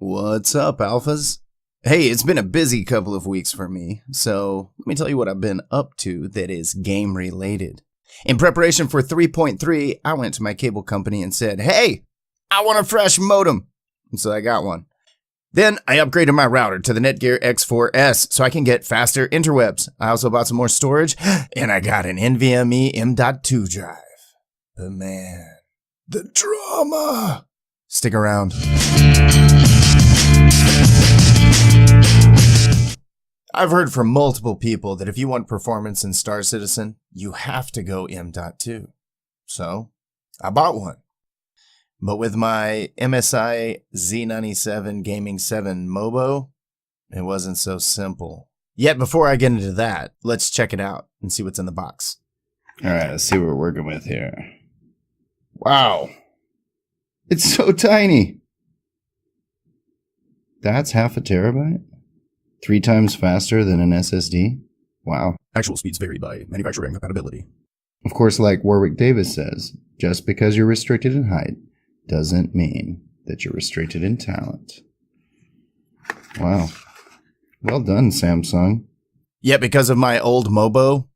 What's up, alphas? Hey, it's been a busy couple of weeks for me, so let me tell you what I've been up to that is game related. In preparation for 3.3, I went to my cable company and said, hey, I want a fresh modem. And so I got one. Then I upgraded my router to the Netgear X4S so I can get faster interwebs. I also bought some more storage, and I got an NVMe M.2 drive. But man, the drama. Stick around. I've heard from multiple people that if you want performance in Star Citizen, you have to go M.2. So, I bought one. But with my MSI Z97 Gaming 7 Mobo, it wasn't so simple. Yet before I get into that, let's check it out and see what's in the box. Alright, let's see what we're working with here. Wow. It's so tiny. That's half a terabyte? 3 times faster than an SSD? Wow. Actual speeds vary by manufacturer and compatibility. Of course, like Warwick Davis says, just because you're restricted in height doesn't mean that you're restricted in talent. Wow. Well done, Samsung. Yet because of my old Mobo,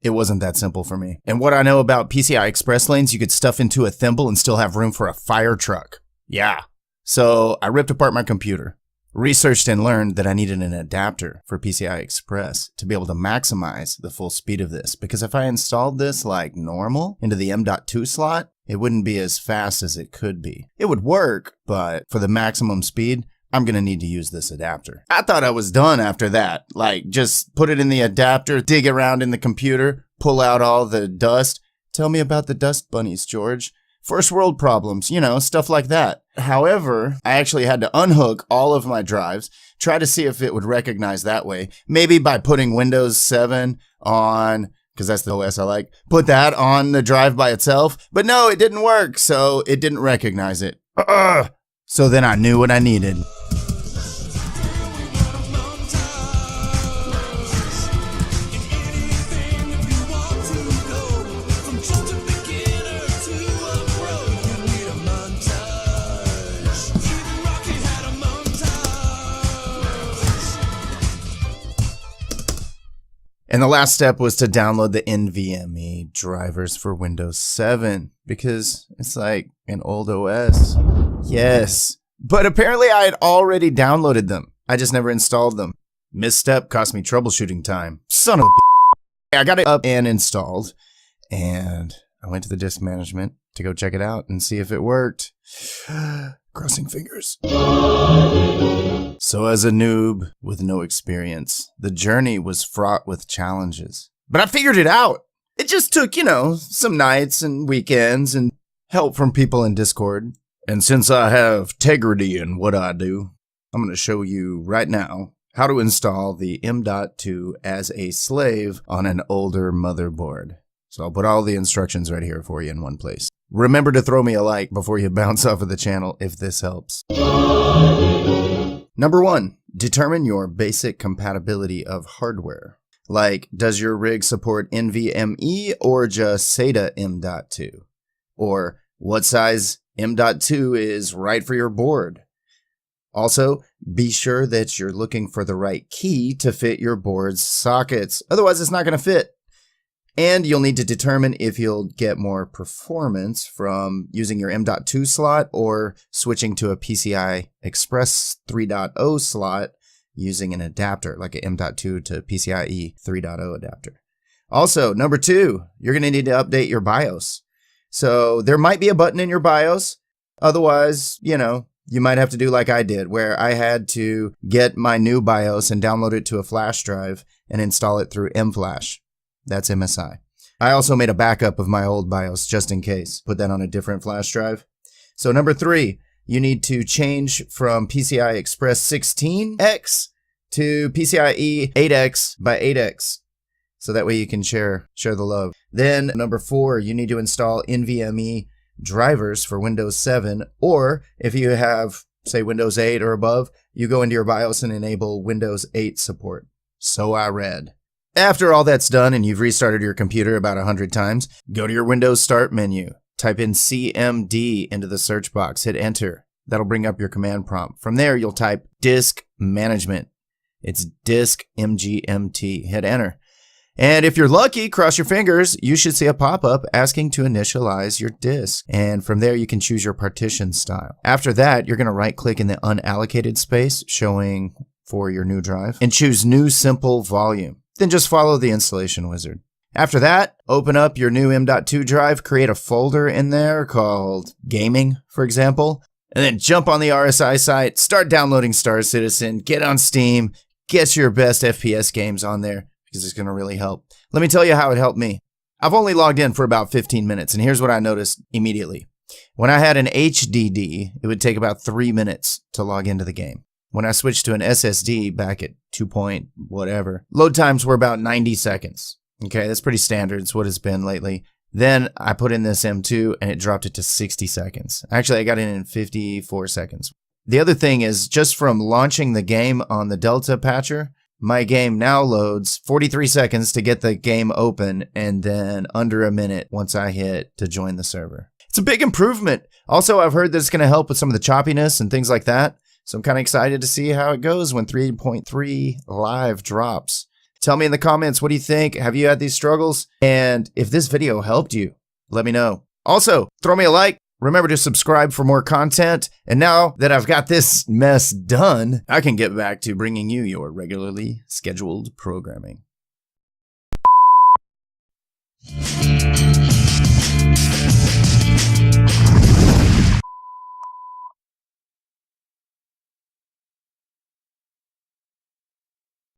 it wasn't that simple for me. And what I know about PCI Express lanes, you could stuff into a thimble and still have room for a fire truck. Yeah. So I ripped apart my computer, researched and learned that I needed an adapter for PCI Express to be able to maximize the full speed of this. Because if I installed this like normal into the M.2 slot, it wouldn't be as fast as it could be. It would work, but for the maximum speed, I'm going to need to use this adapter. I thought I was done after that. Like, just put it in the adapter, dig around in the computer, pull out all the dust. Tell me about the dust bunnies, George. First world problems, you know, stuff like that. However, I actually had to unhook all of my drives, try to see if it would recognize that way. Maybe by putting Windows 7 on, because that's the OS I like, put that on the drive by itself. But no, it didn't work, so it didn't recognize it. So then I knew what I needed. And the last step was to download the NVMe drivers for Windows 7 because it's like an old OS. Yes. But apparently I had already downloaded them. I just never installed them. Misstep cost me troubleshooting time. Son of a b****. I got it up and installed. And I went to the disk management to go check it out and see if it worked. Crossing fingers. So as a noob with no experience, the journey was fraught with challenges. But I figured it out. It just took, some nights and weekends and help from people in Discord. And since I have integrity in what I do, I'm going to show you right now how to install the M.2 as a slave on an older motherboard. So I'll put all the instructions right here for you in one place. Remember to throw me a like before you bounce off of the channel if this helps. Number 1, determine your basic compatibility of hardware. Like, does your rig support NVMe or just SATA M.2? Or what size M.2 is right for your board? Also, be sure that you're looking for the right key to fit your board's sockets. Otherwise, it's not going to fit. And you'll need to determine if you'll get more performance from using your M.2 slot or switching to a PCI Express 3.0 slot using an adapter, like an M.2 to PCI-e 3.0 adapter. Also, number 2, you're going to need to update your BIOS. So there might be a button in your BIOS. Otherwise, you might have to do like I did, where I had to get my new BIOS and download it to a flash drive and install it through mFlash. That's MSI. I also made a backup of my old BIOS just in case. Put that on a different flash drive. So number 3, you need to change from PCI Express 16X to PCIe 8X by 8X. So that way you can share the love. Then number 4, you need to install NVMe drivers for Windows 7. Or if you have, say, Windows 8 or above, you go into your BIOS and enable Windows 8 support. So I read. After all that's done and you've restarted your computer about 100 times, go to your Windows Start menu. Type in CMD into the search box, hit enter. That'll bring up your command prompt. From there, you'll type disk management. It's disk MGMT. Hit enter. And if you're lucky, cross your fingers, you should see a pop-up asking to initialize your disk. And from there, you can choose your partition style. After that, you're going to right-click in the unallocated space showing for your new drive and choose New Simple Volume. Then just follow the installation wizard. After that, open up your new M.2 drive, create a folder in there called Gaming, for example, and then jump on the RSI site, start downloading Star Citizen, get on Steam, get your best FPS games on there, because it's going to really help. Let me tell you how it helped me. I've only logged in for about 15 minutes, and here's what I noticed immediately. When I had an HDD, it would take about 3 minutes to log into the game. When I switched to an SSD back at 2 point whatever, load times were about 90 seconds. Okay, that's pretty standard. It's what it's been lately. Then I put in this M2 and it dropped it to 60 seconds. Actually, I got it in 54 seconds. The other thing is just from launching the game on the Delta patcher, my game now loads 43 seconds to get the game open and then under a minute once I hit to join the server. It's a big improvement. Also, I've heard that it's going to help with some of the choppiness and things like that. So I'm kind of excited to see how it goes when 3.3 live drops. Tell me in the comments, what do you think? Have you had these struggles? And if this video helped you, let me know. Also, throw me a like. Remember to subscribe for more content. And now that I've got this mess done, I can get back to bringing you your regularly scheduled programming.